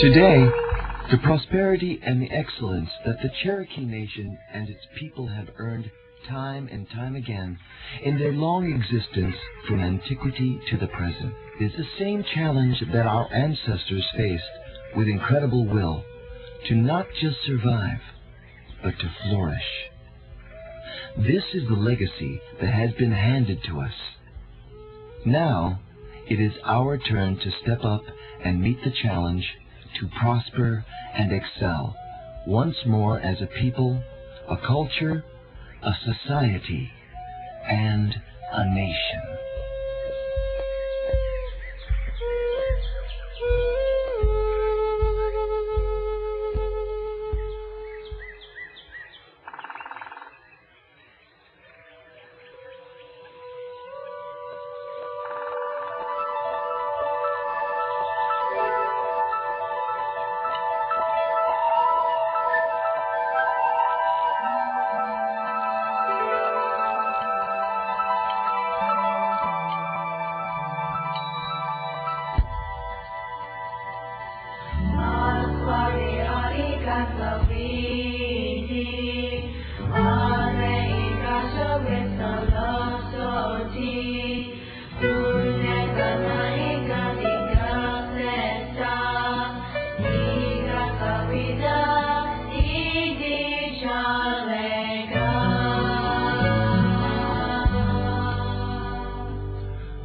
Today, the prosperity and the excellence that the Cherokee Nation and its people have earned time and time again in their long existence from antiquity to the present is the same challenge that our ancestors faced with incredible will to not just survive, but to flourish. This is the legacy that has been handed to us. Now, it is our turn to step up and meet the challenge to prosper and excel once more as a people, a culture, a society, and a nation.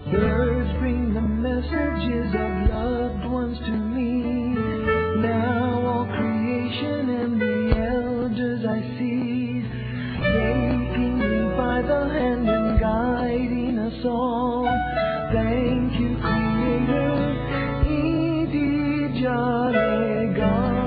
Birds bring the messages of loved ones to me. Now all creation and the elders I see, taking me by the hand and guiding us all. Thank you, Creator, Idi Jale God.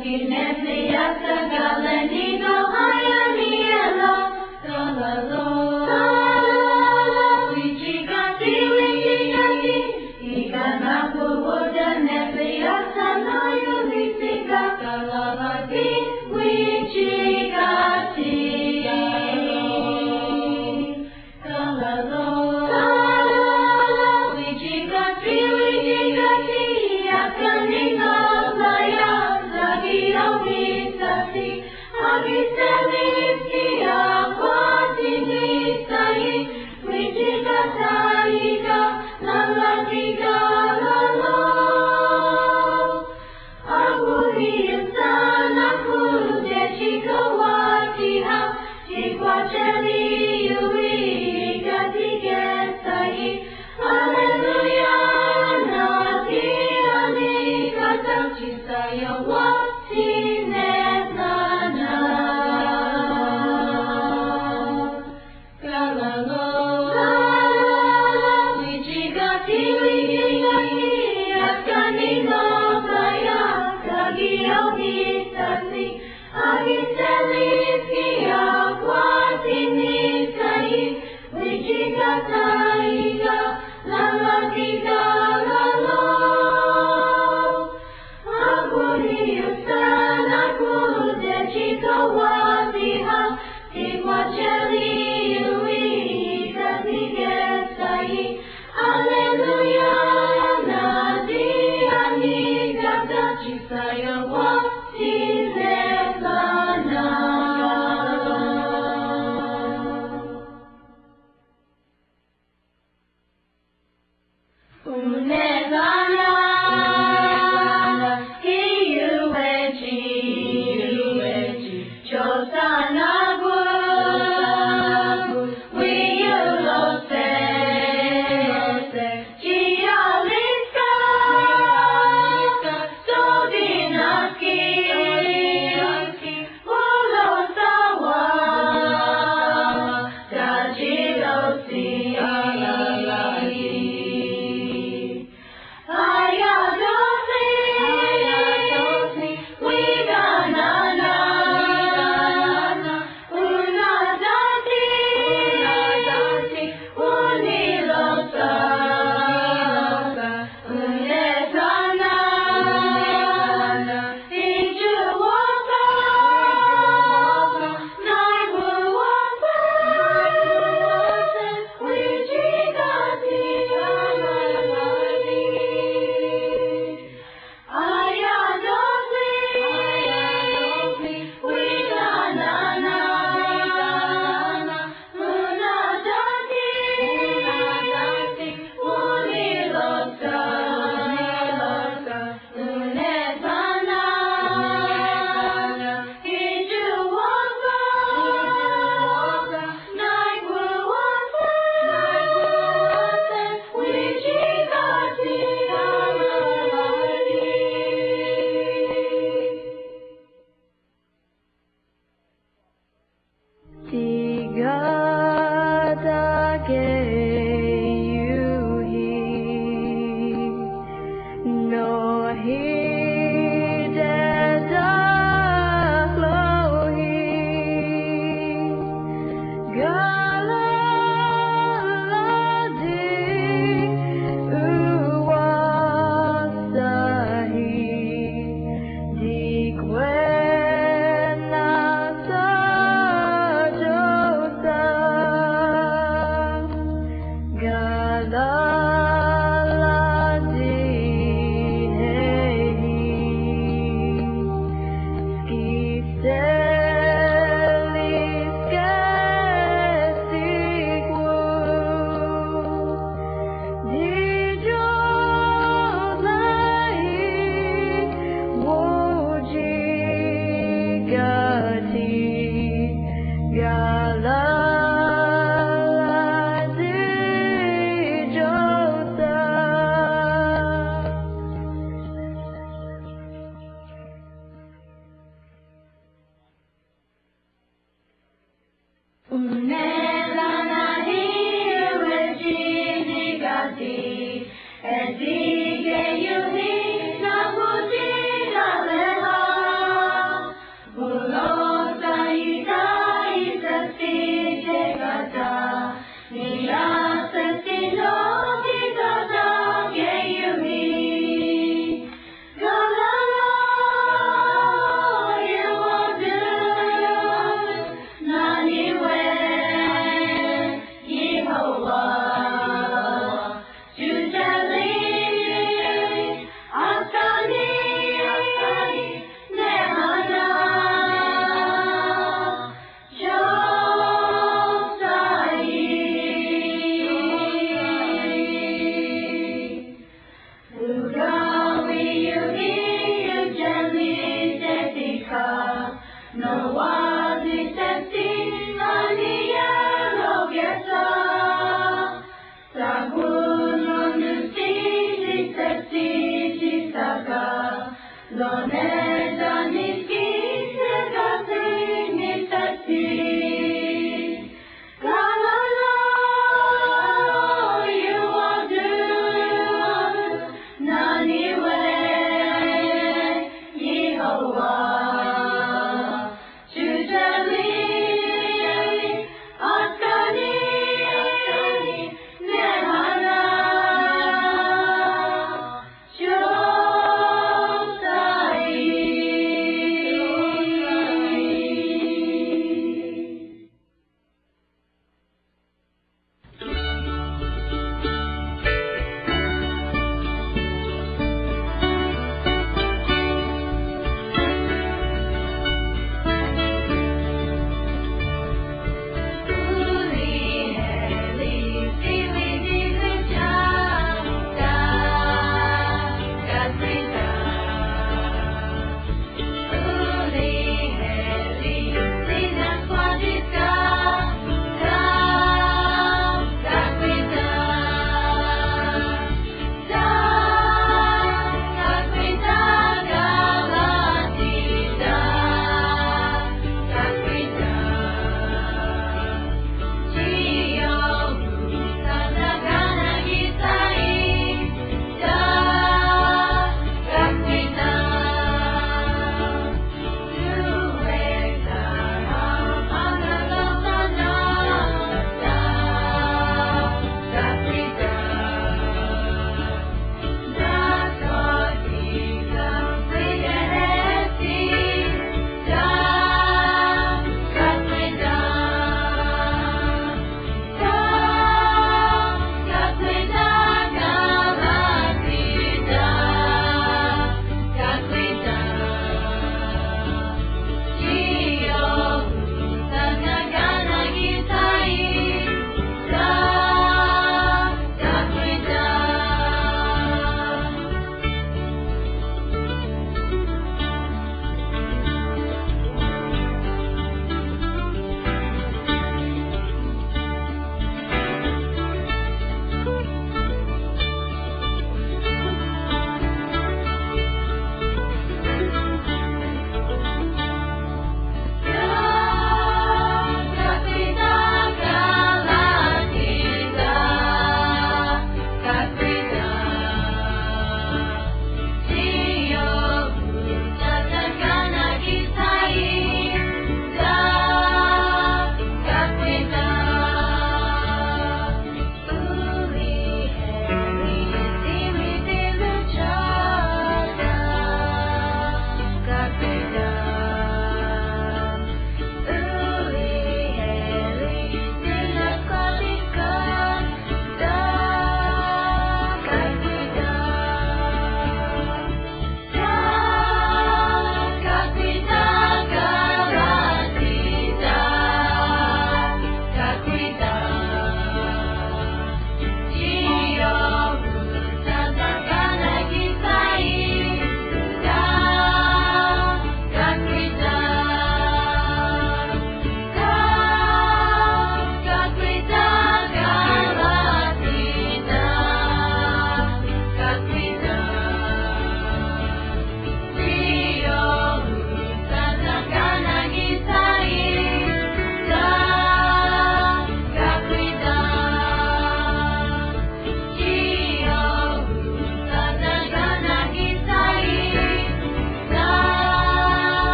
Saya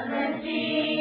Let's see.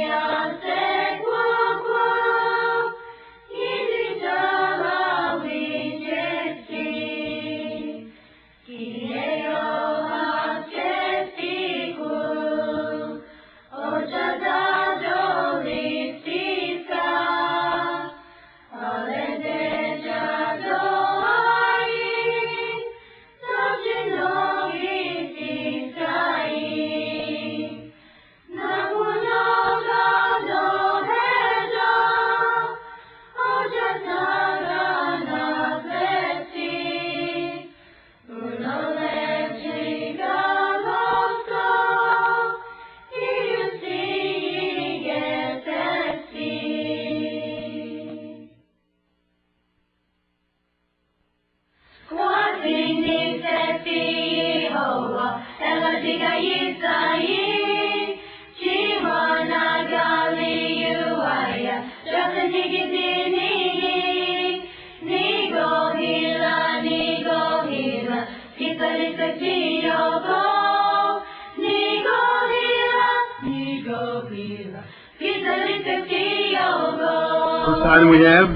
First item we have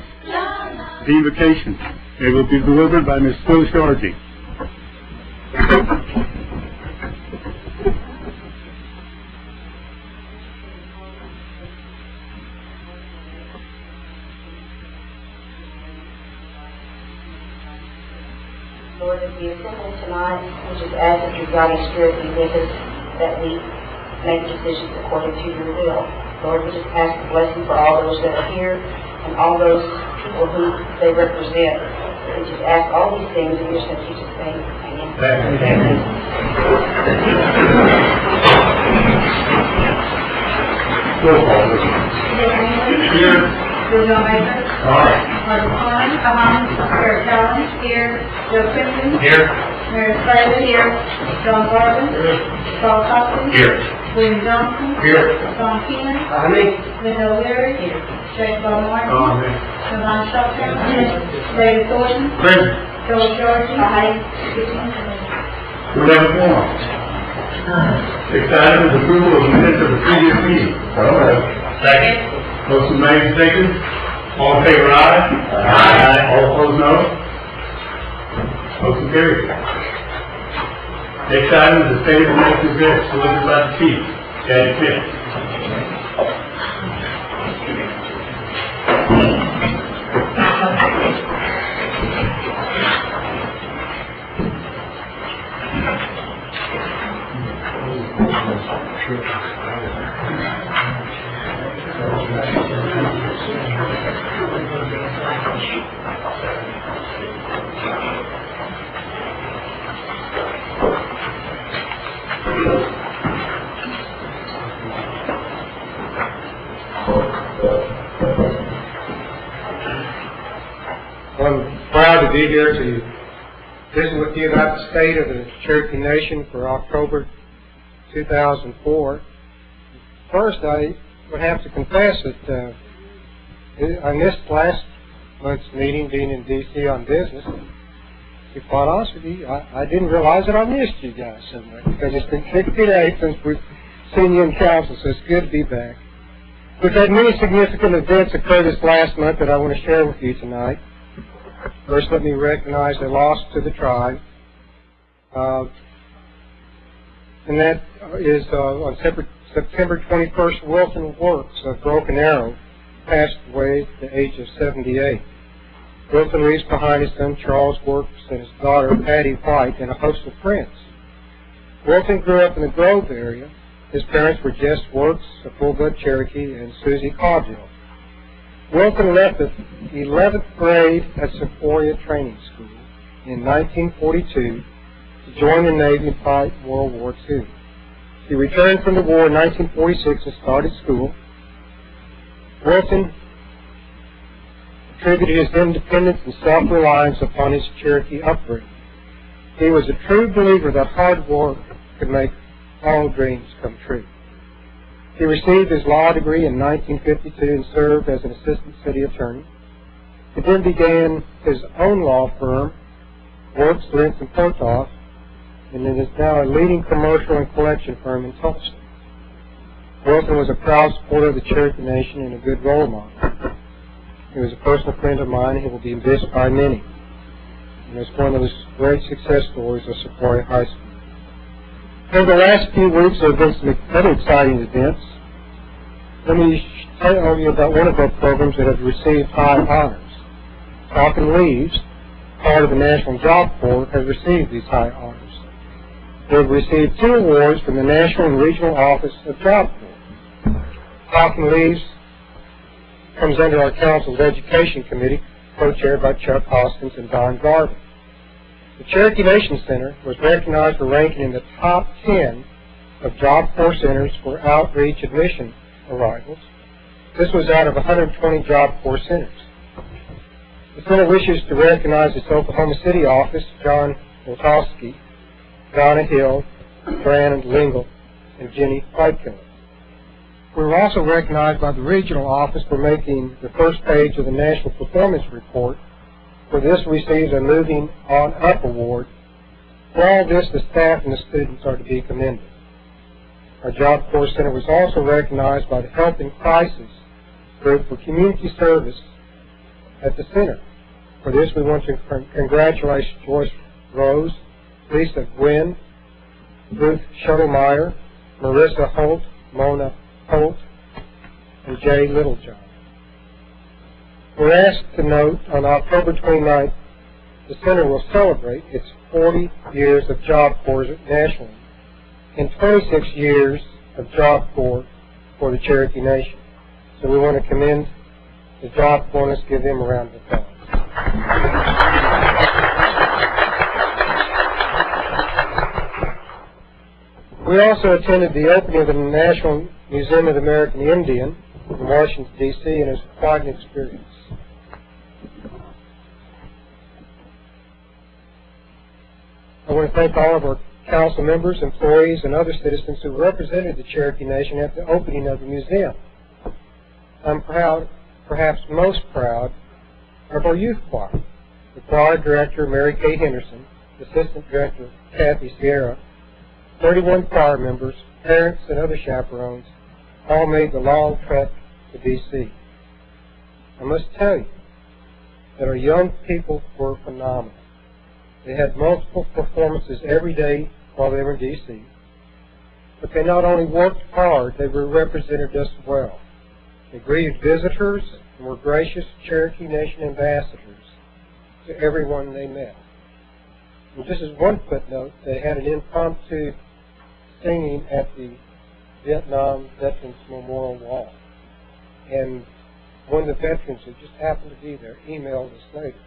the invocation. It will be delivered by Ms. Phil Cherokee. Lord, as we assemble tonight, we just ask that your guiding spirit be with us, that we make decisions according to your will. Lord, we just ask a blessing for all those that are here and all those people who they represent. We just ask all these things in your son Jesus' name. Amen. Amen. Roll call. Here. Joe Baker. Aye. Martin Klein. Eric Allen. Here. Joe Simpson. Here. Mary Slater. Here. John Garvin. Here. Charles Hopkins. Here. William Johnson. Here. John Keenan. Aye. Linda O'Leary. Here. James Bob Martin. Aye. Devon Shopton. David Thornton. Present. Joel George. We have a forum. Next item is approval of the minutes of the previous meeting. Second. Motion made and seconded. All in favor, aye. Aye. All opposed, no. Motion carried. Next item is the state of Mexico bids delivered by the chief, Chad Smith. I'm proud to be here to visit with you about the state of the Cherokee Nation for October 2004. First, I would have to confess that I missed last month's meeting, being in D.C. on business. To be quite honest with you, I didn't realize that I missed you guys so much, because it's been 60 days since we've seen you in council, so it's good to be back. We've had many significant events occur this last month that I want to share with you tonight. First, let me recognize the loss to the tribe. And that is on September 21st, Wilson Works of Broken Arrow passed away at the age of 78. Wilson leaves behind his son Charles Works and his daughter Patty White and a host of friends. Wilson grew up in the Grove area. His parents were Jess Works, a full-blood Cherokee, and Susie Coggill. Wilson left the 11th grade at Sequoia Training School in 1942 to join the Navy and fight World War II. He returned from the war in 1946 and started school. Wilson attributed his independence and self-reliance upon his Cherokee upbringing. He was a true believer that hard work could make all dreams come true. He received his law degree in 1952 and served as an assistant city attorney. He then began his own law firm, Works, Lentz & Potoff, and it is now a leading commercial and collection firm in Tulsa. Wilson was a proud supporter of the Cherokee Nation and a good role model. He was a personal friend of mine and he will be missed by many. And it's one of those great success stories of Sequoia High School. Over the last few weeks, there have been some other exciting events. Let me tell you about one of our programs that has received high honors. Talking Leaves, part of the National Job Corps, has received these high honors. They have received 2 awards from the National and Regional Office of Job Corps. Talking Leaves comes under our Council's Education Committee, co-chaired by Chuck Hoskins and Don Garvin. The Cherokee Nation Center was recognized for ranking in the top 10 of Job Corps centers for outreach admission arrivals. This was out of 120 Job Corps centers. The center wishes to recognize its Oklahoma City office, John Wojtowski, Donna Hill, Brandon Lingle, and Jenny Whitekiller. We were also recognized by the regional office for making the first page of the National Performance Report. For this, receives a Moving On Up award. For all this, the staff and the students are to be commended. Our Job Corps Center was also recognized by the Help in Crisis group for community service at the center. For this, we want to congratulate Joyce Rose, Lisa Gwynn, Ruth Shuttlemeyer, Marissa Holt, Mona Holt, and Jay Littlejohn. We're asked to note on October 29th, the Center will celebrate its 40 years of Job Corps nationally and 26 years of Job Corps for the Cherokee Nation. So we want to commend the Job Corps. Let's give them a round of applause. We also attended the opening of the National Museum of the American Indian in Washington, D.C., and it was quite an experience. I want to thank all of our council members, employees, and other citizens who represented the Cherokee Nation at the opening of the museum. I'm proud, perhaps most proud, of our youth choir. The choir director, Mary Kay Henderson, assistant director, Kathy Sierra, 31 choir members, parents, and other chaperones all made the long trek to D.C. I must tell you that our young people were phenomenal. They had multiple performances every day while they were in D.C., but they not only worked hard, they were represented us well. They greeted visitors and were gracious Cherokee Nation ambassadors to everyone they met. And just as one footnote, they had an impromptu singing at the Vietnam Veterans Memorial Wall. And one of the veterans who just happened to be there emailed us later,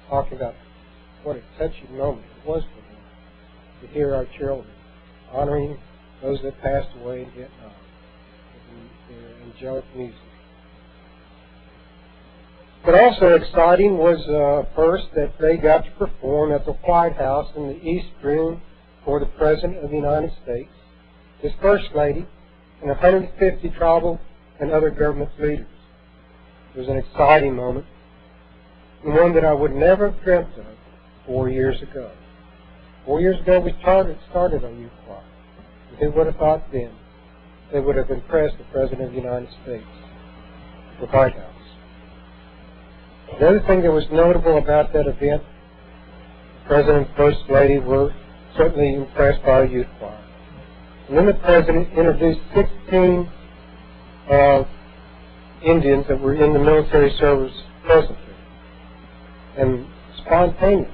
talking about what a touching moment it was for them to hear our children honoring those that passed away in Vietnam with their angelic music. But also exciting was first that they got to perform at the White House in the East Room for the President of the United States, his First Lady, and 150 tribal and other government leaders. It was an exciting moment, and one that I would never have dreamt of 4 years ago. 4 years ago, we started our youth choir. And who would have thought then they would have impressed the President of the United States, the White House? The other thing that was notable about that event, the President and First Lady were certainly impressed by our youth choir. And then the President introduced 16 Indians that were in the military service presently. And spontaneous,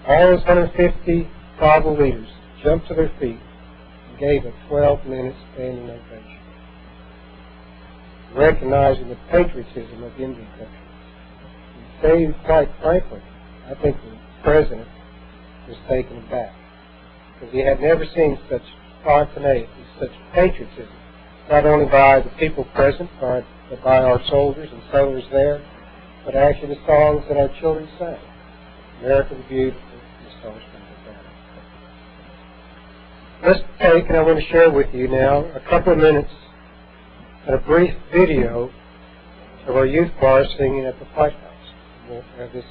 all those 150 tribal leaders jumped to their feet and gave a 12-minute standing ovation, recognizing the patriotism of Indian country. And say, quite frankly, I think the President was taken aback, because he had never seen such spontaneity, such patriotism, not only by the people present, but by our soldiers and sailors there, but actually the songs that our children sang. American Beautiful, the Star Spangled Banner. Let's take, and I want to share with you now, a couple of minutes and a brief video of our youth choir singing at the White House. We'll have this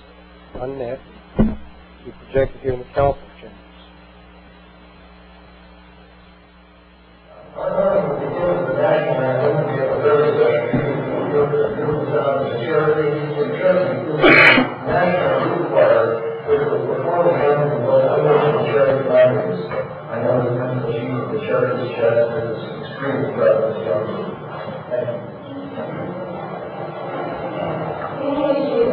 on net and be projected here in the council chambers. I know the mental sheet of the Cherokee's chest is extremely proud of this young man. Thank you.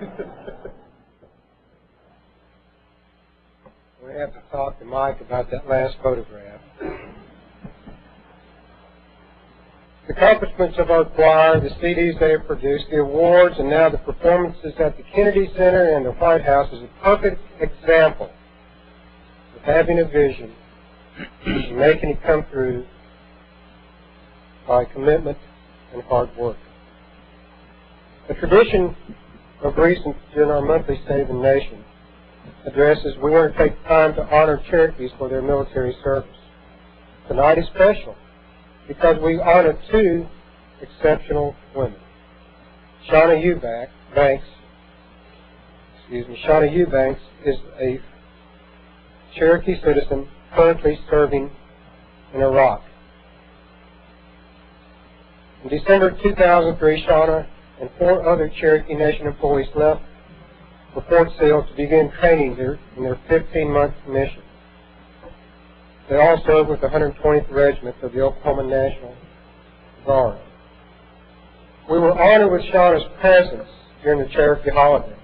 We have to talk to Mike about that last photograph. The accomplishments of our choir, the CDs they have produced, the awards, and now the performances at the Kennedy Center and the White House is a perfect example of having a vision and making it come through by commitment and hard work. The tradition of recent during our monthly Save the Nation addresses, we want to take time to honor Cherokees for their military service. Tonight is special because we honor two exceptional women. Shauna Eubanks is a Cherokee citizen currently serving in Iraq. In December 2003, Shauna and 4 other Cherokee Nation employees left for Fort Sill to begin training in their 15-month mission. They all served with the 120th Regiment of the Oklahoma National Guard. We were honored with Shauna's presence during the Cherokee holiday.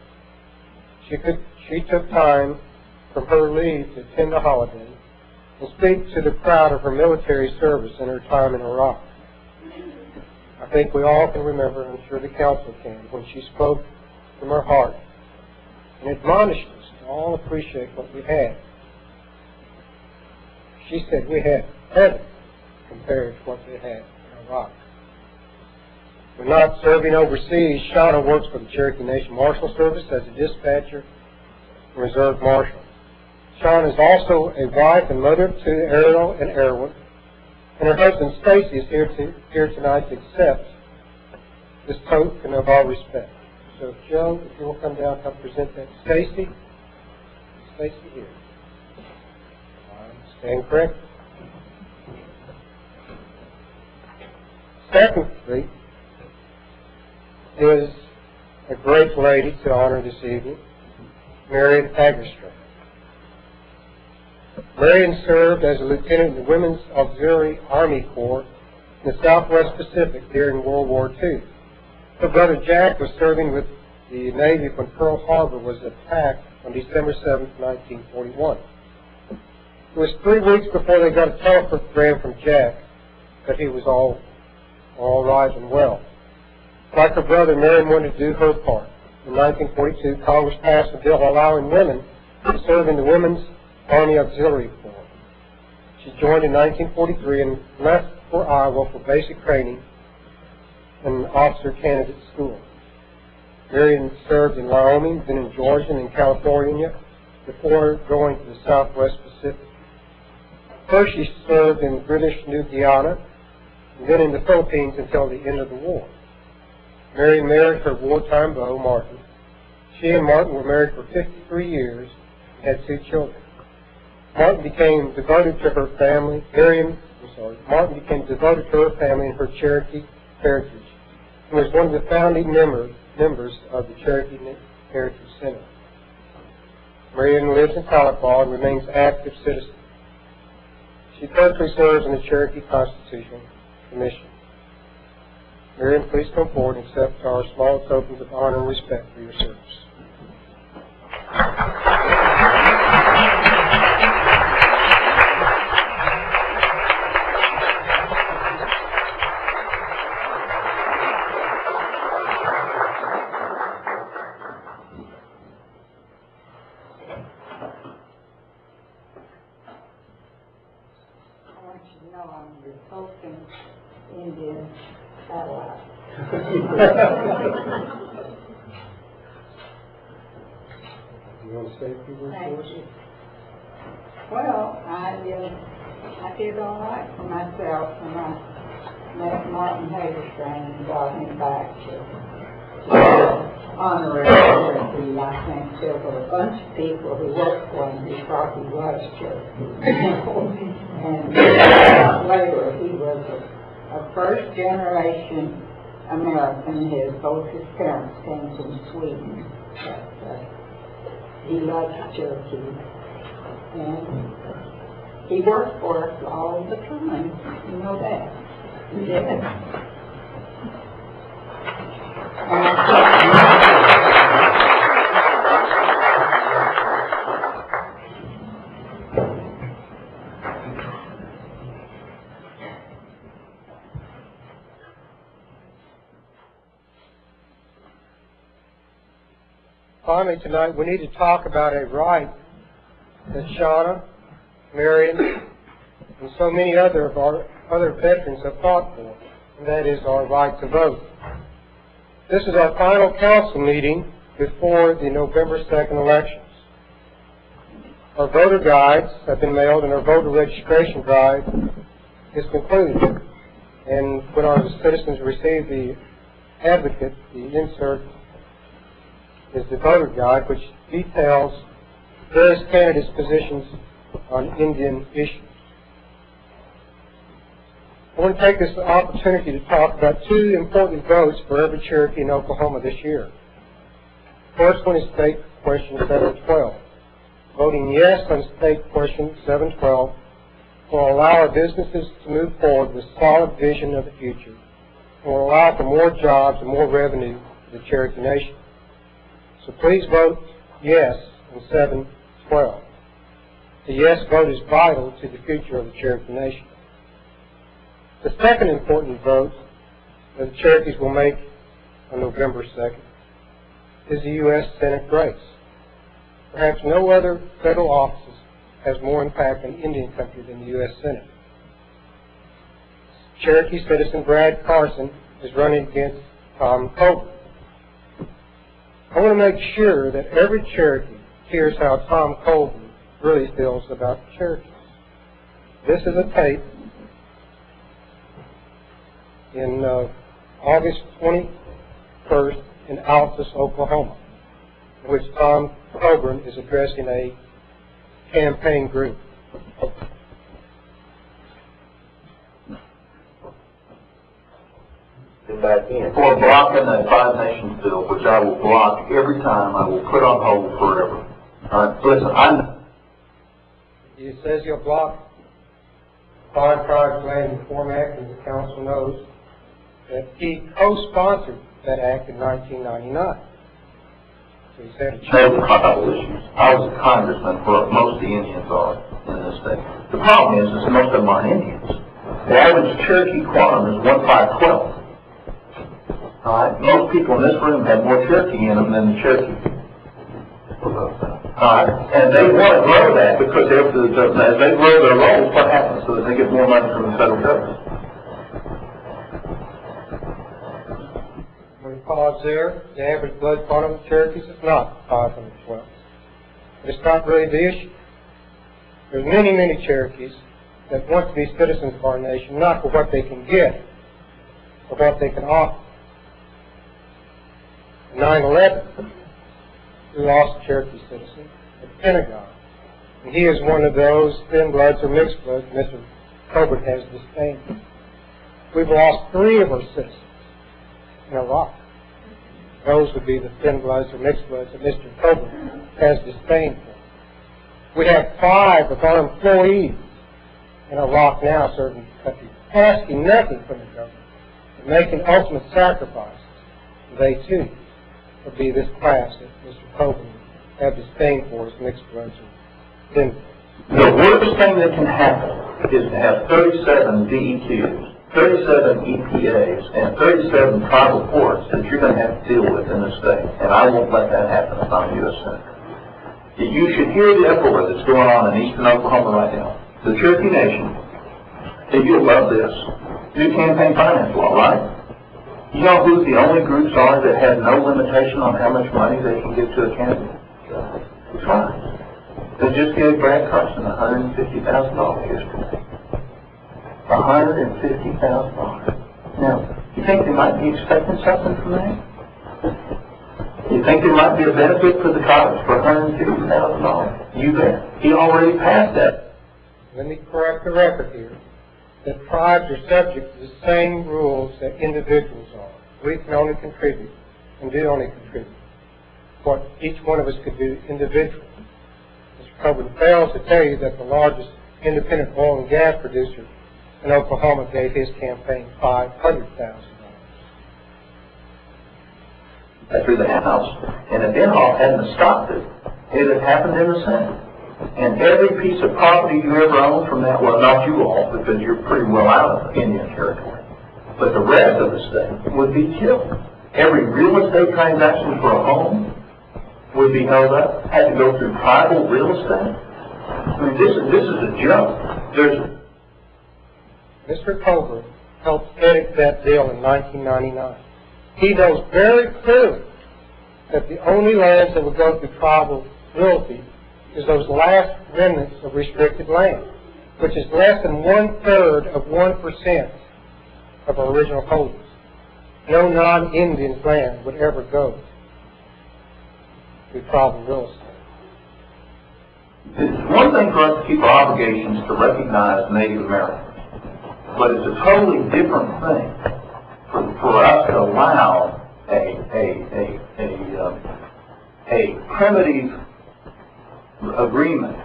She took time from her leave to attend the holiday and speak to the crowd of her military service in her time in Iraq. I think we all can remember, and I'm sure the council can, when she spoke from her heart and admonished us to all appreciate what we had. She said we had heaven compared to what they had in Iraq. When not serving overseas, Shauna works for the Cherokee Nation Marshal Service as a dispatcher and reserve marshal. Shauna is also a wife and mother of 2, Ariel and Erwin, and her husband Stacy is here tonight to accept this token of our respect. So, Joe, if you will come down and help present that. Stacy here. Stand correct. Secondly, is a great lady to honor this evening, Marion Hagerstrand. Marion served as a lieutenant in the Women's Auxiliary Army Corps in the Southwest Pacific during World War II. Her brother Jack was serving with the Navy when Pearl Harbor was attacked on December 7, 1941. It was 3 weeks before they got a telegram from Jack that he was all right and well. Like her brother, Marion wanted to do her part. In 1942, Congress passed a bill allowing women to serve in the Women's Army Auxiliary Corps. She joined in 1943 and left for Iowa for basic training in officer candidate school. Marion served in Wyoming, then in Georgia and in California before going to the Southwest Pacific. First she served in British New Guiana and then in the Philippines until the end of the war. Marion married her wartime beau, Martin. She and Martin were married for 53 years and had 2 children. Martin became devoted to her family. Martin became devoted to her family and her Cherokee heritage and was one of the founding members of the Cherokee Heritage Center. Marion lives in Tahlequah and remains an active citizen. She currently serves in the Cherokee Constitutional Commission. Marion, please come forward and accept our small tokens of honor and respect for your service. Well, I did all right for myself when I met Martin Hagerstrand and brought him back to honorary Cherokee. I think there were a bunch of people who worked for him who thought he was Cherokee. And later, he was a first-generation American. Both his parents came from Sweden. But, he loved Cherokee. And he worked for us all the time. You know that. He did. And Finally, tonight, we need to talk about a right that Shauna, Marion, and so many other of our other veterans have fought for, and that is our right to vote. This is our final council meeting before the November 2nd elections. Our voter guides have been mailed, and our voter registration drive is concluded. And when our citizens receive the advocate, the insert is the voter guide, which details various candidates' positions on Indian issues. I want to take this opportunity to talk about two important votes for every Cherokee in Oklahoma this year. The first one is State Question 712. Voting yes on State Question 712 will allow our businesses to move forward with solid vision of the future and will allow for more jobs and more revenue for the Cherokee Nation. So please vote yes on 712. The yes vote is vital to the future of the Cherokee Nation. The second important vote that the Cherokees will make on November 2nd is the U.S. Senate race. Perhaps no other federal office has more impact on Indian country than the U.S. Senate. Cherokee citizen Brad Carson is running against Tom Coburn. I want to make sure that every Cherokee hears how Tom Coburn really feels about the Cherokees. This is a tape in August 21st in Altus, Oklahoma, in which Tom Coburn is addressing a campaign group. Back in. For blocking that Five Nations bill, which I will block every time, I will put on hold forever. Listen, It says you'll block Five Tribes Land Reform Act, and the council knows that he co-sponsored that act in 1999. So he said tribal issues. I was a congressman for most of the Indians are in this state. The problem is most of them aren't Indians. The average Cherokee quorum is 1/512. All right, most people in this room have more Cherokee in them than the Cherokee. All right, and they want to grow that because as they grow their rolls, what happens? So that they get more money from the federal government. when we pause there, the average blood quantum of Cherokees is not 512. But it's not really the issue. There's many, many Cherokees that want to be citizens of our nation, not for what they can get, but what they can offer. 9/11, we lost a Cherokee citizen at the Pentagon. And he is one of those thin bloods or mixed bloods Mr. Coburn has disdain for. We've lost 3 of our citizens in Iraq. Those would be the thin bloods or mixed bloods that Mr. Coburn has disdain for. We have 5 of our employees in Iraq now serving the country, asking nothing from the government, but making ultimate sacrifices. They too would be this class that Mr. Coburn have disdain for as mixed bloods or thin bloods. The worst thing that can happen is to have 37 DEQs, 37 EPAs, and 37 tribal courts that you're going to have to deal with in this state. And I won't let that happen if I'm U.S. Senator. You should hear the uproar that's going on in eastern Oklahoma right now. The Cherokee Nation, and you'll love this, new campaign finance law, right? You know who the only groups are that have no limitation on how much money they can give to a candidate? The tribes. They just gave Brad Carson $150,000 yesterday. $150,000. Now, you think they might be expecting something from that? You think there might be a benefit for the tribes for $150,000? You bet. He already passed that. Let me correct the record here. That tribes are subject to the same rules that individuals are. We can only contribute, and do only contribute, what each one of us could do individually. Mr. Coburn fails to tell you that the largest independent oil and gas producer in Oklahoma gave his campaign $500,000. Through the House, and if Inhofe hadn't stopped it, it had happened in the Senate. And every piece of property you ever owned from that, well, not you all, because you're pretty well out of Indian territory, but the rest of the state would be killed. Every real estate transaction for a home would be held up, had to go through tribal real estate. I mean, this is a joke. Mr. Coburn helped edit that bill in 1999. He knows very clearly that the only lands that would go through tribal realty is those last remnants of restricted land, which is less than 1/3 of 1% of our original holdings. No non-Indian land would ever go through tribal real estate. It's one thing for us to keep our obligations to recognize Native Americans, but it's a totally different thing for us to allow a primitive agreement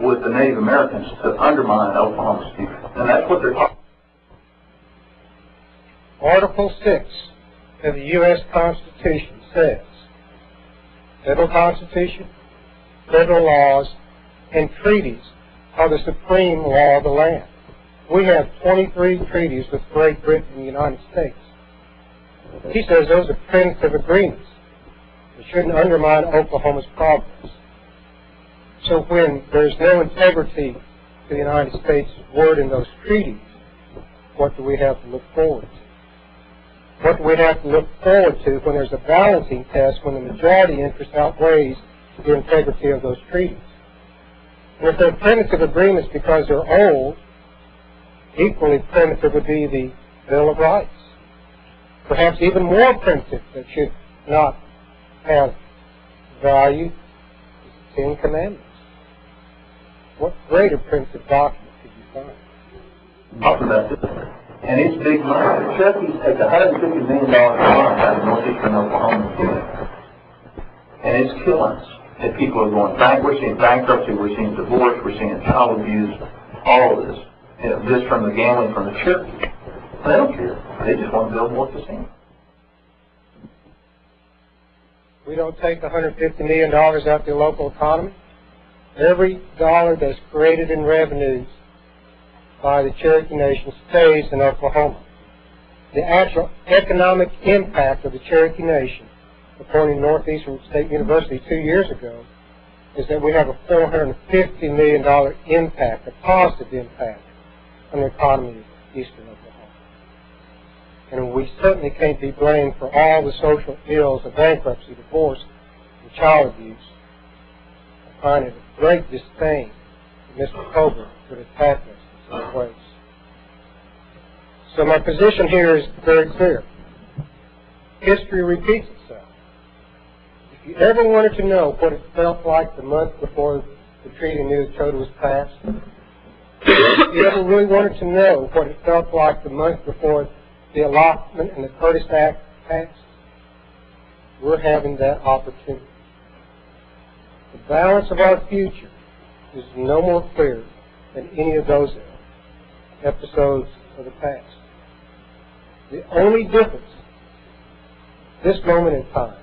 with the Native Americans to undermine Oklahoma's future. And that's what they're talking about. Article 6 of the U.S. Constitution says, federal Constitution, federal laws, and treaties are the supreme law of the land. We have 23 treaties with Great Britain and the United States. He says those are primitive agreements. They shouldn't undermine Oklahoma's progress. So when there's no integrity to the United States' word in those treaties, what do we have to look forward to? What do we have to look forward to when there's a balancing test when the majority interest outweighs the integrity of those treaties? And if they're primitive agreements because they're old, equally primitive would be the Bill of Rights. Perhaps even more primitive that should not have value is the Ten Commandments. What greater primitive document could you find? Talking about this, and it's big money. The Cherokees take $150 million a month out of northeastern Oklahoma, and it's killing us. And people are going back. We're seeing bankruptcy, we're seeing divorce, we're seeing child abuse, all of this. You know, just from the gambling from the Cherokee. They don't care. They just want to build more casinos. We don't take $150 million out of the local economy. Every dollar that's created in revenues by the Cherokee Nation stays in Oklahoma. The actual economic impact of the Cherokee Nation, according to Northeastern State University 2 years ago, is that we have a $450 million impact, a positive impact, on the economy of eastern Oklahoma. And we certainly can't be blamed for all the social ills of bankruptcy, divorce, and child abuse. I find it a great disdain that Mr. Coburn would attack us in some ways. So my position here is very clear. History repeats itself. If you ever wanted to know what it felt like the month before the Treaty of New Dakota was passed, if you ever really wanted to know what it felt like the month before the allotment and the Curtis Act passed, we're having that opportunity. The balance of our future is no more clear than any of those episodes of the past. The only difference, this moment in time,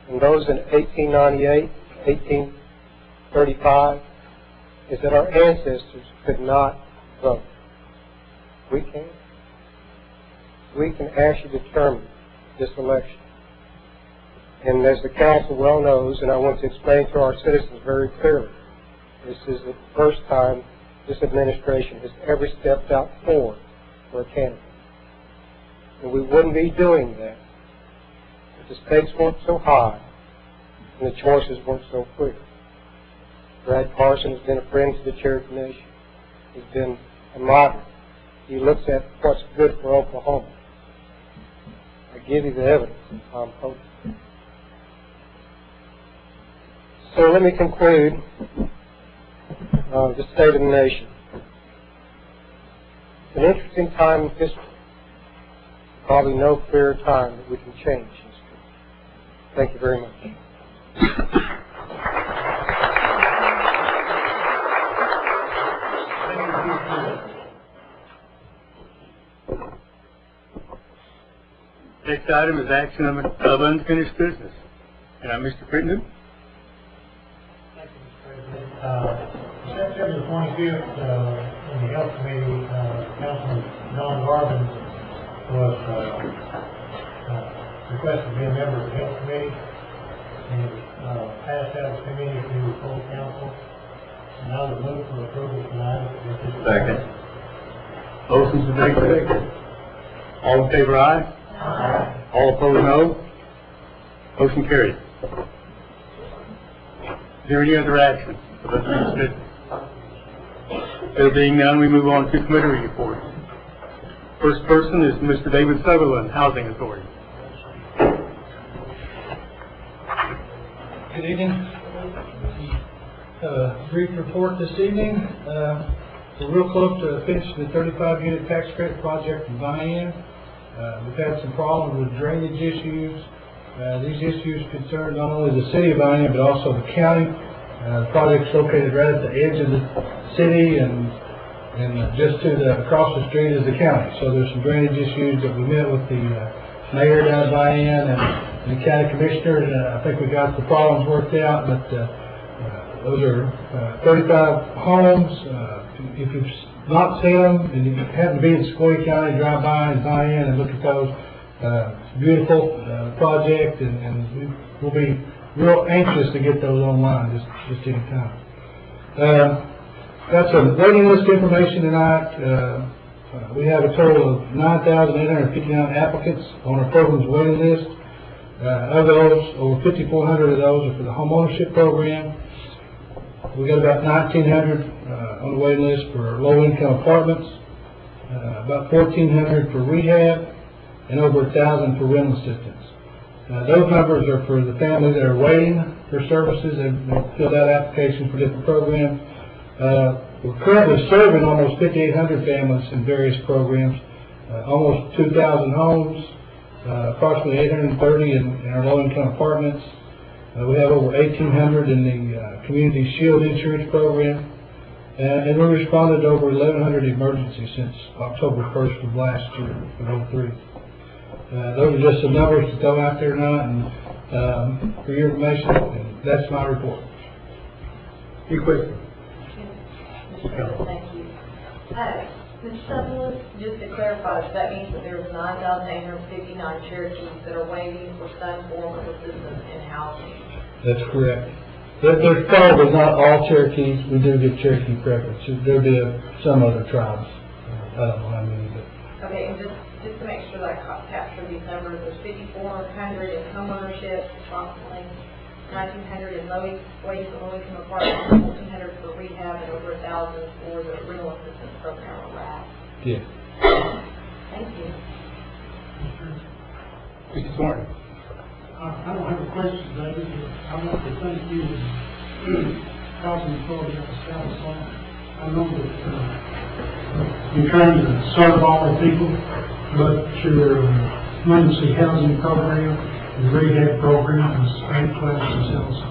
and those in 1898, 1835, is that our ancestors could not vote. We can. We can actually determine this election. And as the council well knows, and I want to explain to our citizens very clearly, this is the first time this administration has ever stepped out forward for a candidate. And we wouldn't be doing that if the stakes weren't so high and the choices weren't so clear. Brad Carson has been a friend to the Cherokee Nation. He's been a model. He looks at what's good for Oklahoma. I give you the evidence, Tom Coburn. So let me conclude the state of the nation. It's an interesting time in history. Probably no clearer time that we can change history. Thank you very much. Next item is action of unfinished business. Mr. Crittenden? September 25th, in the Health Committee, Councilman Don Garvin was requested to be a member of the Health Committee. And pass out of committee to full council. And I would move for approval tonight. Second. Motion's been made, second. All in favor, aye? Aye. All opposed, no? Motion carried. Is there any other action? There being none, we move on to committee reports. First person is Mr. David Sutherland, Housing Authority. Good evening. Have a brief report this evening. We're real close to finishing the 35-unit tax credit project in Diane. We've had some problems with drainage issues. These issues concern not only the city of Diane, but also the county. The project's located right at the edge of the city and just across the street is the county. So there's some drainage issues that we met with the mayor down in Diane and the county commissioner. I think we got the problems worked out, but those are 35 homes. If you've not seen them and you happen to be in Sequoia County, drive by in Diane and look at those. It's a beautiful project, and we'll be real anxious to get those online just any time. Got some waiting list information tonight. We have a total of 9,859 applicants on our program's waiting list. Of those, over 5,400 of those are for the homeownership program. We got about 1,900 on the waiting list for low-income apartments, about 1,400 for rehab, and over 1,000 for rental assistance. Those numbers are for the families that are waiting for services and filled out applications for different programs. We're currently serving almost 5,800 families in various programs, almost 2,000 homes, approximately 830 in our low-income apartments. We have over 1,800 in the Community Shield Insurance Program, and we responded to over 1,100 emergencies since October 1st of last year, of 03. Those are just some numbers to throw out there tonight, and for your information, and that's my report. Any questions? Thank you. Mr. Sutherland, just to clarify, that means that there's 9,859 Cherokees that are waiting for some form of assistance in housing. That's correct. There's probably not all Cherokees. We do get Cherokee preference. There'll be some other tribes. I don't know how many, but. Okay, and just to make sure that I capture these numbers, there's 5,400 in homeownership, approximately 1,900 in waiting for low-income apartments, 1,400 for rehab, and over 1,000 for the rental assistance program or RAP. Yeah. Thank you. Mr. Thornton. I don't have a question, David, but I want to thank you and Housing Authority of the South Side. I know that you're trying to serve all the people, but your emergency housing program, the rehab program, and state classes also.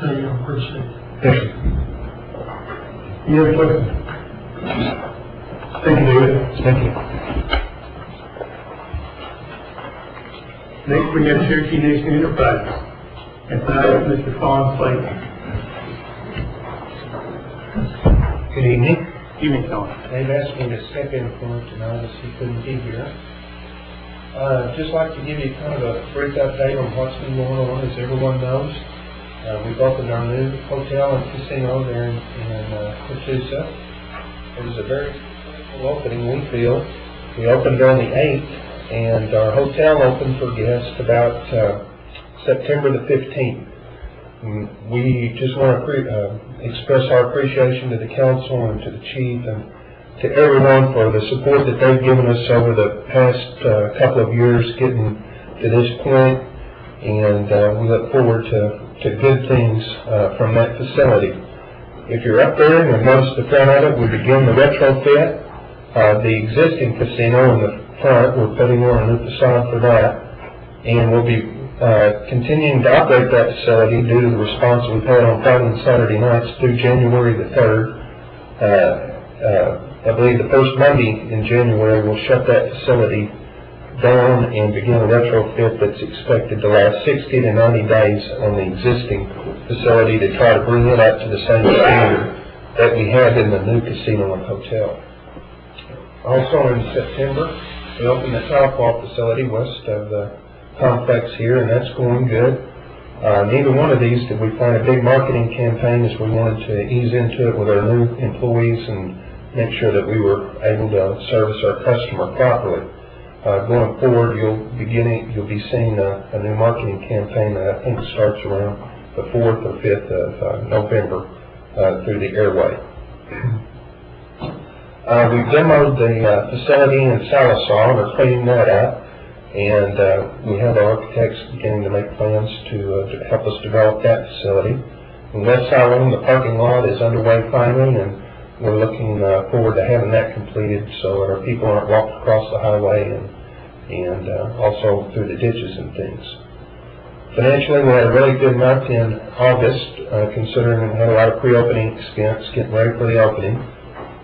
I appreciate it. Thank you. Any other questions? Thank you, David. Thank you. Next, we have Cherokee Nation Enterprises. And tonight, Mr. Fawn Slade. Good evening. Evening, Fawn. They've asked me to step in for him tonight as he couldn't be here. Just like to give you kind of a brief update on what's been going on. As everyone knows, we've opened our new hotel and casino there in Catoosa. It was a very successful opening, we feel. We opened on the 8th, and our hotel opened for guests about September the 15th. We just want to express our appreciation to the council and to the chief and to everyone for the support that they've given us over the past couple of years getting to this point, and we look forward to good things from that facility. If you're up there and notice the front of it, we begin the retrofit of the existing casino in the front. We're putting on a new facade for that, and we'll be continuing to operate that facility due to the response we've had on Friday and Saturday nights through January the 3rd. I believe the first Monday in January we'll shut that facility down and begin a retrofit that's expected to last 60 to 90 days on the existing facility to try to bring it up to the same standard that we had in the new casino and hotel. Also in September, we opened the Southwalk facility west of the complex here, and that's going good. Neither one of these did we plan a big marketing campaign, as we wanted to ease into it with our new employees and make sure that we were able to service our customer properly. Going forward, you'll be seeing a new marketing campaign that I think starts around the 4th or 5th of November through the airway. We've demoed the facility in Salisaw and are cleaning that up, and we have our architects beginning to make plans to help us develop that facility. In West Siloam, the parking lot is underway finally, and we're looking forward to having that completed so that our people aren't walking across the highway and also through the ditches and things. Financially, we had a really good month in August, considering we had a lot of pre-opening expense getting ready for the opening.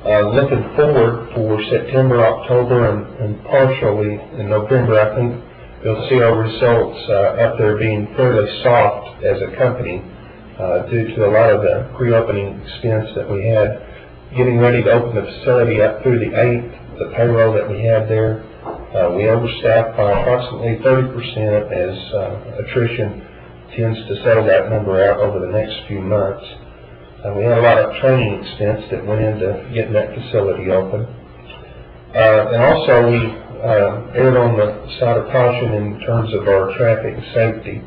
Looking forward for September, October, and partially in November, I think you'll see our results up there being fairly soft as a company due to a lot of the pre-opening expense that we had. Getting ready to open the facility up through the 8th, the payroll that we had there, we overstaffed by approximately 30% as attrition tends to settle that number out over the next few months. We had a lot of training expense that went into getting that facility open. And also we erred on the side of caution in terms of our traffic safety.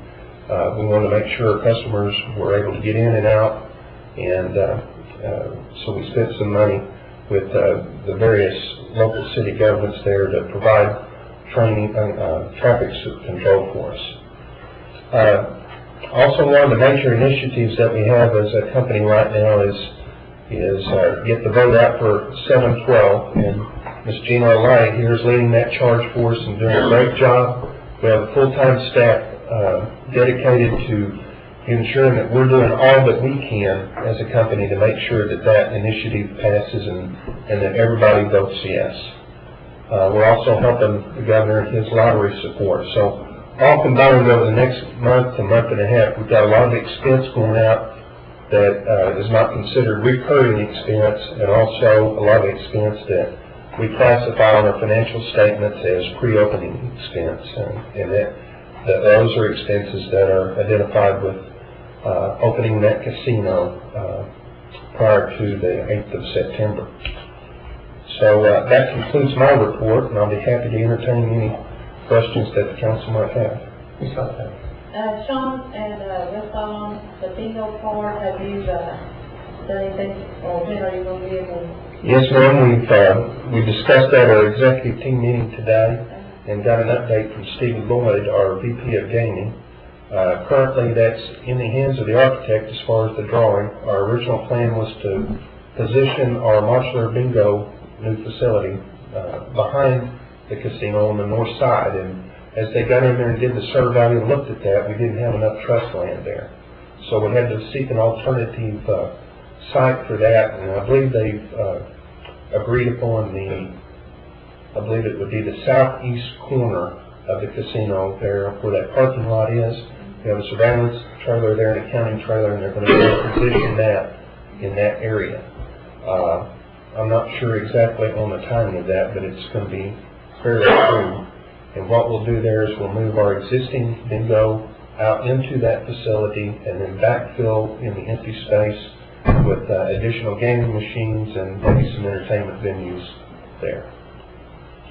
We wanted to make sure our customers were able to get in and out, and so we spent some money with the various local city governments there to provide training, traffic control for us. Also, one of the major initiatives that we have as a company right now is get the vote out for 712, and Ms. Gina Lay here is leading that charge for us and doing a great job. We have a full-time staff dedicated to ensuring that we're doing all that we can as a company to make sure that that initiative passes and that everybody votes yes. We're also helping the governor in his lottery support. So all combined over the next month to month and a half, we've got a lot of expense going out that is not considered recurring expense, and also a lot of expense that we classify on our financial statements as pre-opening expense, and that those are expenses that are identified with opening that casino prior to the 8th of September. So that concludes my report, and I'll be happy to entertain any questions that the council might have. Sean and Ms. Solomon, the bingo card, have you done anything, or when are you going to be able? Yes, ma'am. We discussed that at our executive team meeting today and got an update from Stephen Lloyd, our VP of Gaming. Currently, that's in the hands of the architect as far as the drawing. Our original plan was to position our modular bingo new facility behind the casino on the north side, and as they got in there and did the survey and looked at that, we didn't have enough trust land there. So we had to seek an alternative site for that, and I believe they've agreed upon I believe it would be the southeast corner of the casino there where that parking lot is. We have a surveillance trailer there and a counting trailer, and they're going to position that in that area. I'm not sure exactly on the timing of that, but it's going to be fairly soon. And what we'll do there is we'll move our existing bingo out into that facility and then backfill in the empty space with additional gaming machines and maybe some entertainment venues there.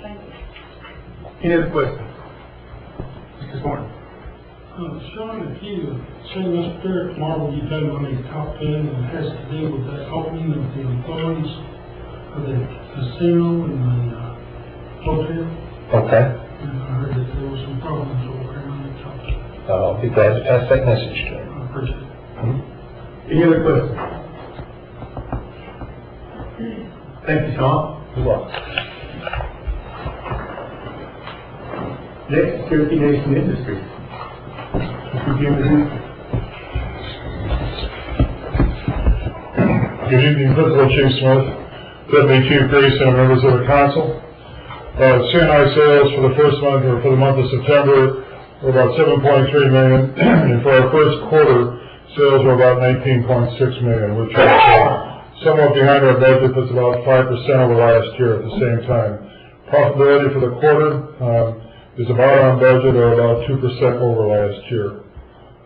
Thank you. Any other questions? Mr. Thornton. Sean, if you say Mr. Fair tomorrow, you tell me on the top 10, and it has to do with the opening of the employees of the casino and the hotel. Okay. And I heard that there were some problems over there on the top 10. I'll be glad to pass that message to him. I appreciate it. Any other questions? Thank you, Sean. You're welcome. Next, Cherokee Nation Industries. Mr. Jim. Good evening, Principal Chief Smith, Deputy Chief Grace, and members of the council. CNI sales for the first month, or for the month of September, were about $7.3 million, and for our first quarter, sales were about $19.6 million, which is somewhat behind our budget, that's about 5% over last year at the same time. Profitability for the quarter is about on budget, or about 2% over last year.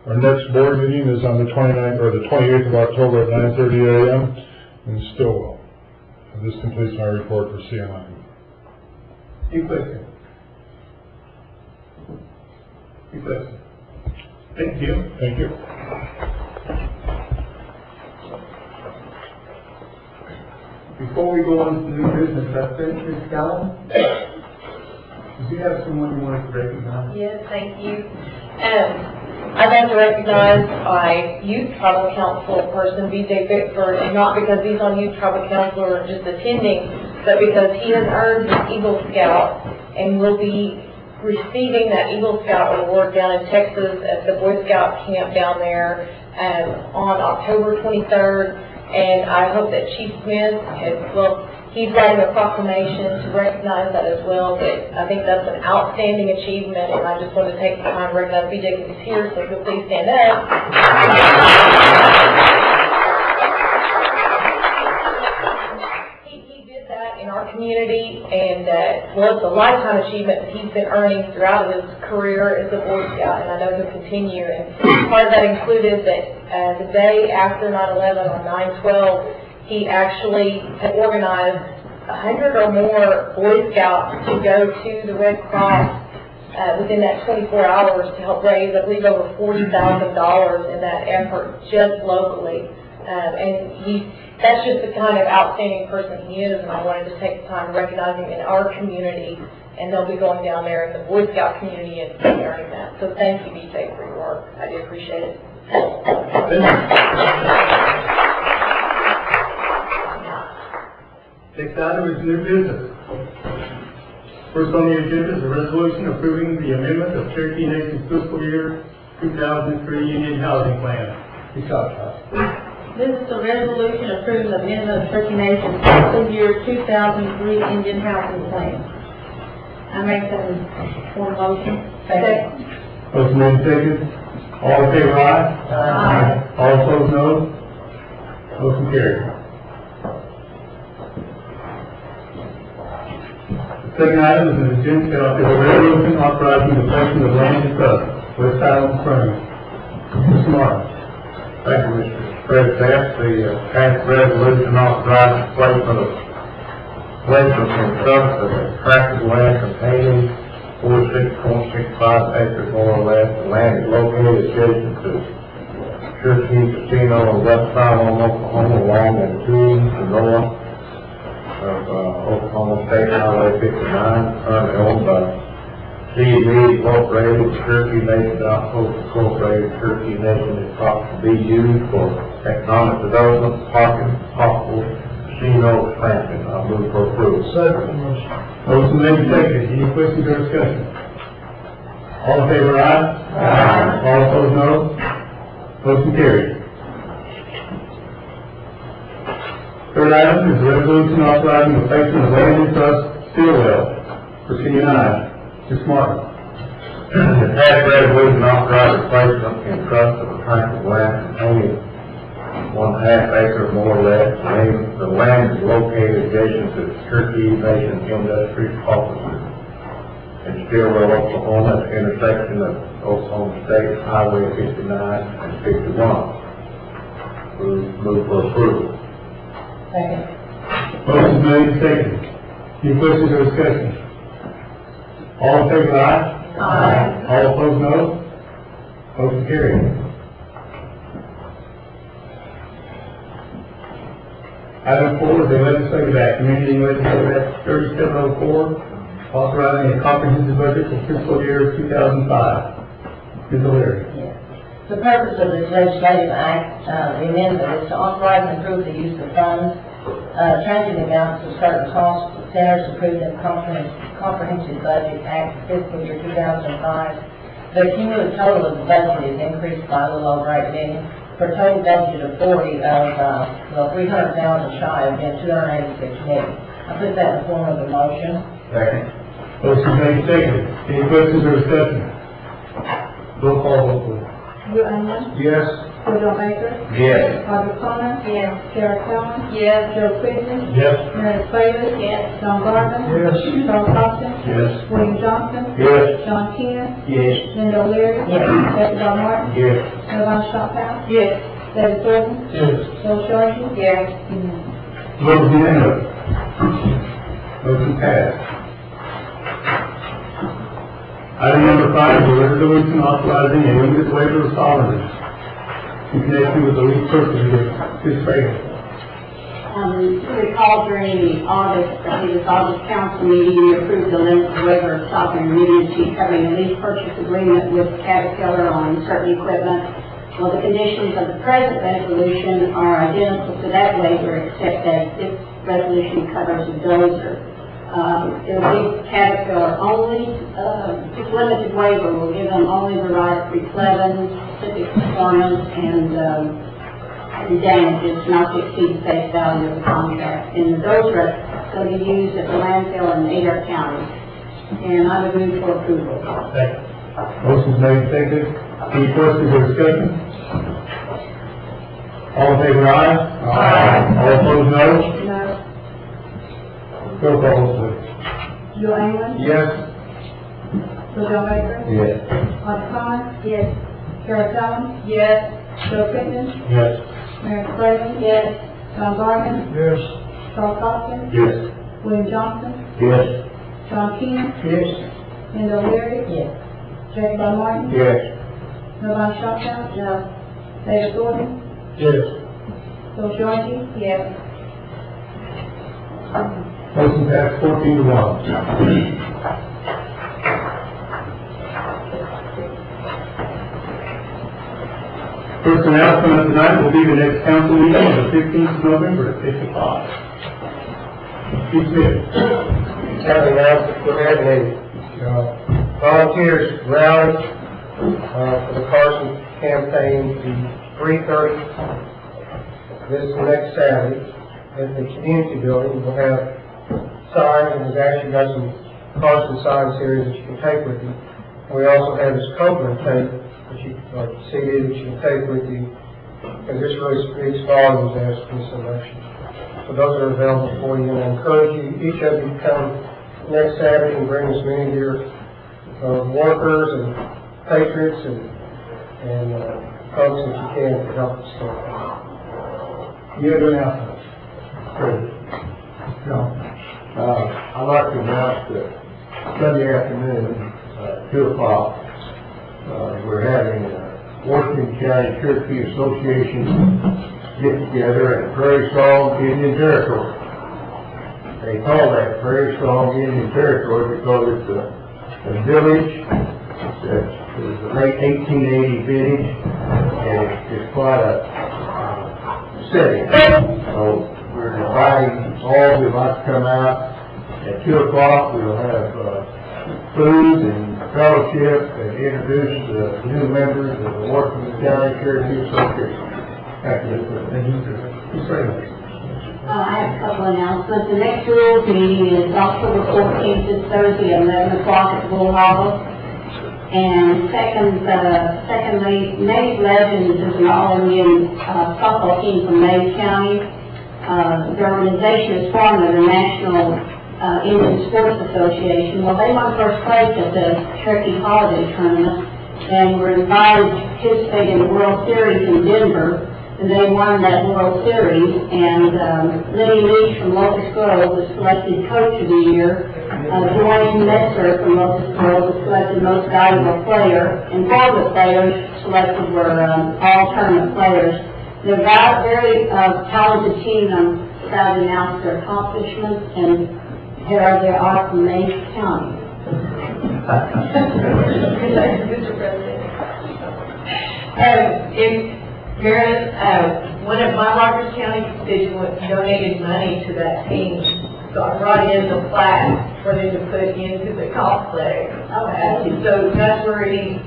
Our next board meeting is on the 29th, or the 28th of October at 9:30 a.m. in Stillwell. And this completes my report for CNI. Any questions? Any questions? Thank you. Thank you. Before we go on to new business, Ms. Callan, did you have someone you wanted to recognize? Yes, thank you. I'd like to recognize my youth tribal council person, BJ Bickford, and not because he's on youth tribal council or just attending, but because he has earned his Eagle Scout and will be receiving that Eagle Scout award down in Texas at the Boy Scout camp down there on October 23rd. And I hope that Chief Smith he's writing a proclamation to recognize that as well, but I think that's an outstanding achievement, and I just want to take the time to recognize BJ because he's here, so if you'll please stand up. He did that in our community, and well, it's a lifetime achievement that he's been earning throughout his career as a Boy Scout, and I know he'll continue. And part of that included that the day after 9/11 on 9/12, he actually had organized 100 or more Boy Scouts to go to the Red Cross within that 24 hours to help raise, I believe, over $40,000 in that effort just locally. And that's just the kind of outstanding person he is, and I wanted to take the time to recognize him in our community, and they'll be going down there in the Boy Scout community and earning that. So thank you, BJ, for your work. I do appreciate it. Next item is new business. First on the agenda is a resolution approving the amendment of Cherokee Nation's fiscal year 2003 Indian Housing Plan. This is a resolution approving the amendment of Cherokee Nation's fiscal year 2003 Indian Housing Plan. I make that one motion. Second. Motion made and seconded. All in favor, aye? Aye. All opposed, no. Motion carried. The second item is an agenda, is a resolution authorizing the placement of land in trust, West Island Springs. Mr. Martin. Thank you, Mr. President. The passed resolution authorizes the placement in trust of a tract of land containing 46.65 acres more or less. The land is located adjacent to Cherokee Casino on West Island, Oklahoma, along and to the north of Oklahoma State Highway 59, currently owned by C&D Incorporated, Cherokee Nation Outpost Incorporated. Cherokee Nation is thought to be used for economic development, parking, possible casino expansion. I move for approval. Second. Motion made and seconded. Any questions or discussion? All in favor, aye? Aye. All opposed, no. Motion carried. Third item is a resolution authorizing the placement of land in trust, Stillwell, for CNI. Mr. Martin. The passed resolution authorizes placement in trust of a tract of land containing 1.5 acre more or less. The land is located adjacent to the Cherokee Nation Industry Offices in Stillwell, Oklahoma, at the intersection of Oklahoma State Highway 59 and 51. Move for approval. Second. Motion made and seconded. Any questions or discussion? All in favor, aye? Aye. All opposed, no. Motion carried. Item 4 is a legislative act, amending Legislative Act 3704, authorizing a comprehensive budget for fiscal year 2005. Ms. O'Leary. Yes. The purpose of this legislative act, the amendment, is to authorize and approve the use of funds, changing the amounts of certain costs of centers approved in Comprehensive Budget Act fiscal year 2005. The cumulative total of the budget is increased by a little over $8 million, for a total budget of $300,000 shy of being $286 million. I put that in the form of a motion. Second. Motion made and seconded. Any questions or discussion? Roll call vote, please. Anya? Yes. Joe Baker, Yes. Audrey Plummer, Yes. Sarah Kellum, Yes. Joe Quigley, Yes. Mary Davis, Yes. John Garvin, Yes. Charles Austin, Yes. William Johnson, Yes. John Kent, Yes. Linda O'Leary, Becky Bell Martin, Yes. Evan Shophouse, Yes. David Gordon, Yes. Bill Shorten, Yes. Vote unanimous. Motion passed. Item number 5 is a resolution authorizing a limited waiver of sovereignty in connection with the lease purchase agreement. Ms. Baker. You recall during the August council meeting, we approved the limited waiver of sovereign immunity covering a lease purchase agreement with Caterpillar on certain equipment. Well, the conditions of the present resolution are identical to that waiver, except that this resolution covers a dozer. It'll be Caterpillar only. This limited waiver will give them only the right of replevin, specific performance, and damages not to exceed the face value of the contract. And the dozer will be used at the landfill in Adair County. And I would move for approval. Motion's made, seconded. Any questions or discussion? All in favor, aye? Aye. All opposed, no? No. Roll call, please. Joe England, Yes. Joe Baker, Yes. Audrey Plummer, yes. Sarah Kellum, Yes. Joe Quigley, Yes. Mary Davis, Yes. John Garvin, Yes. Charles Austin, Yes. William Johnson, Yes. John Kent, Yes. Linda O'Leary, Yes. Becky Bell Martin, Yes. Evan Shophouse, No. David Gordon, Yes. Bill Shorten, Yes. Motion passed 14-1. First announcement of tonight will be the next council meeting on the 15th of November at 6 o'clock. Chief Smith. Having announced we're having a volunteers rally for the Carson campaign at 3:30 this next Saturday at the community building. We'll have signs, and we've actually got some Carson signs here that you can take with you. We also have this Copeland tape, CD that you can take with you, because this really speaks volumes as to this election. So those are available for you, and I encourage you, each of you, to come next Saturday and bring as many of your workers and patriots and folks as you can to help us. You have an announcement. Great. No. I'd like to announce that Sunday afternoon, 2 o'clock, we're having Washington County Cherokee Association get together at Prairie Song Indian Territory. They call that Prairie Song Indian Territory because it's a village that was a late 1880 village, and it's quite a setting. So we're inviting all who would like to come out. At 2 o'clock, we'll have food and fellowship and introduce the new members of the Washington County Cherokee Association. I have a couple announcements. The next rules meeting is October 14th, this Thursday at 11 o'clock at Bull Hall. And secondly, Native Legends is an all-Indian softball team from Mays County. The organization is formed of the National Indian Sports Association. Well, they won first place at the Cherokee Holiday Tournament, and were invited to participate in the World Series in Denver. And they won that World Series, and Lenny Leach from Locust Grove was selected Coach of the Year. Dwayne Messer from Locust Grove was selected Most Valuable Player, and four of the players selected were all tournament players. They're a very talented team. I'm proud to announce their accomplishments, and here they are from Mays County. Mr. President. Meredith, one of my Rogers County constituents donated money to that team, so I brought in the plaque for them to put into the complex. So that's where he's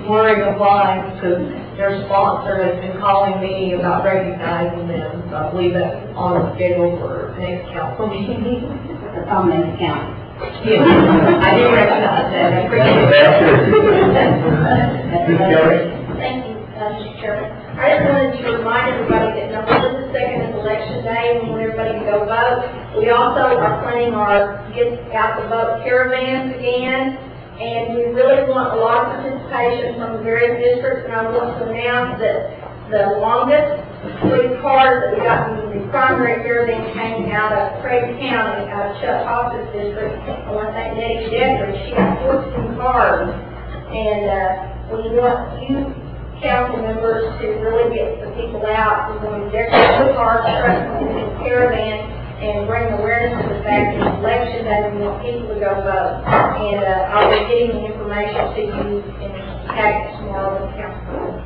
wearing a blind, because their sponsor has been calling me about recognizing them. So I believe that's on the schedule for next council meeting. It's on Mays County. Yes, I do recognize that. I appreciate that. Kelly? Thank you, Mr. Chairman. I vote. We also are planning our Get Out the Vote caravans again, and we really want a lot of participation from the various districts, and I want to announce that the longest three cars that we got from the primary caravan came out of Craig County, out of Chuck Hoff's district. I want to thank Nettie Jeffrey. She got 14 cars, and we want you council members to really get the people out. We're going to decorate the cars, trucks, and the caravan, and bring awareness to the fact that election day we want people to go vote. And I'll be getting the information to you in the packet tomorrow with the council.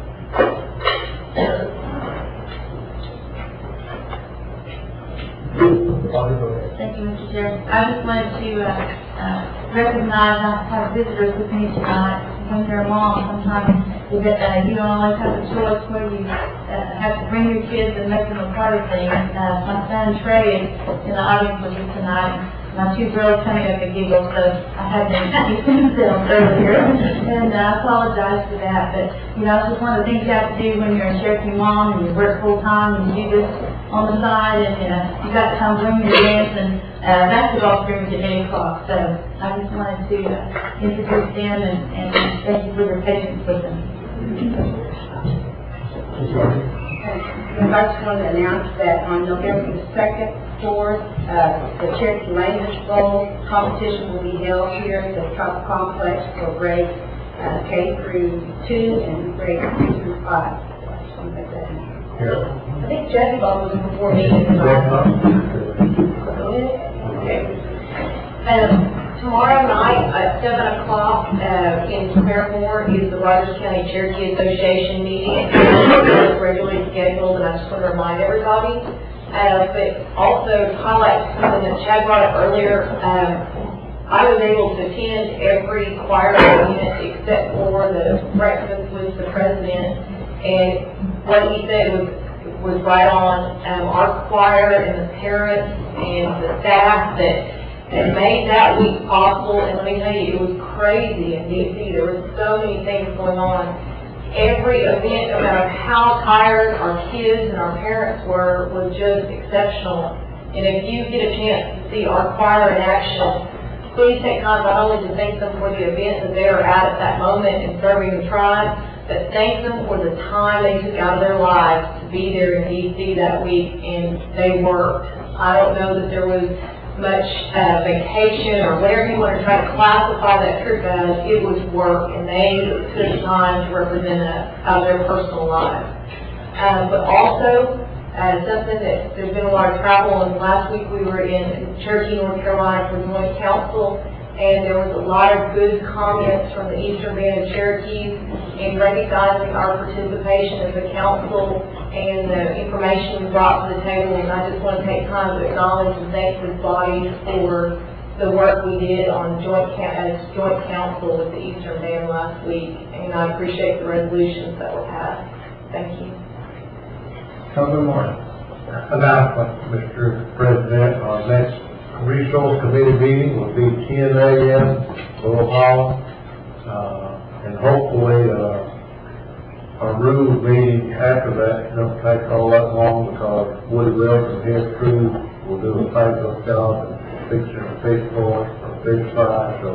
Thank you, Mr. Chair. I just wanted to recognize I have visitors with me tonight. When you're a mom, sometimes you don't always have a choice where you have to bring your kids and make them a part of things. My son Trey is in the audience with me tonight. My two girls coming up and giggle, so I had to introduce themselves earlier, and I apologize for that. But you know, it's just one of the things you have to do when you're a Cherokee mom and you work full time and you do this on the side, and you got to come bring your dance and basketball scrimmage at 8 o'clock. So I just wanted to introduce them and thank you for your patience with them. I just wanted to announce that on November the 2nd, 4th, the Cherokee Language Bowl competition will be held here at the Trop Complex for grades K through 2 and grades 2 through 5. I think Jackie Bowl was before me. Tomorrow night at 7 o'clock in Claremore is the Rogers County Cherokee Association meeting. It's regularly scheduled, and I just want to remind everybody. But also to highlight something that Chad brought up earlier, I was able to attend every choir unit except for the breakfast with the president, and what he said was right on. Our choir and the parents and the staff that made that week possible, and let me tell you, it was crazy in D.C. There were so many things going on. Every event, no matter how tired our kids and our parents were, was just exceptional. And if you get a chance to see our choir in action, please take time not only to thank them for the event that they are at that moment in serving the tribe, but thank them for the time they took out of their lives to be there in D.C. that week, and they worked. I don't know that there was much vacation or whatever you want to try to classify that trip as. It was work, and they took time to represent us out of their personal lives. But also, something that there's been a lot of travel, and last week we were in Cherokee, North Carolina for Joint Council, and there was a lot of good comments from the Eastern Band of Cherokees in recognizing our participation as a council and the information we brought to the table. And I just want to take time to acknowledge and thank this body for the work we did on joint council with the Eastern Band last week, and I appreciate the resolutions that were passed. Thank you. Councilman Martin. Announcement, Mr. President, our next resource committee meeting will be 10 a.m. Little Hall, and hopefully a rules meeting after that. It don't take all that long because Woody Wilson and his crew will do a fabulous job of fixing the fish for us, or fish fry, so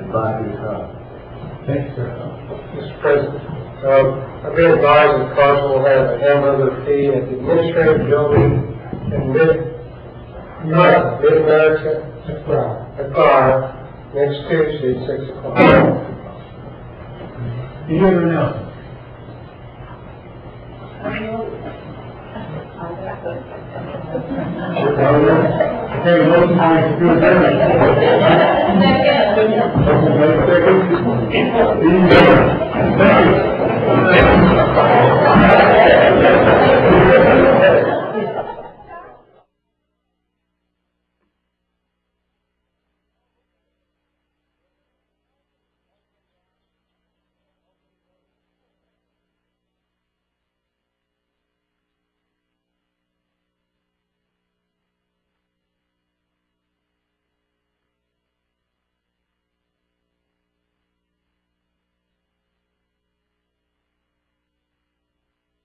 invite you to come. Thank you, sir. Mr. President, I've been advised that Carson will have a hamburger fee at the administrative building in Mid-America at 5 next Tuesday at 6 o'clock. You hear her now? Okay, motion to adjourn. Second.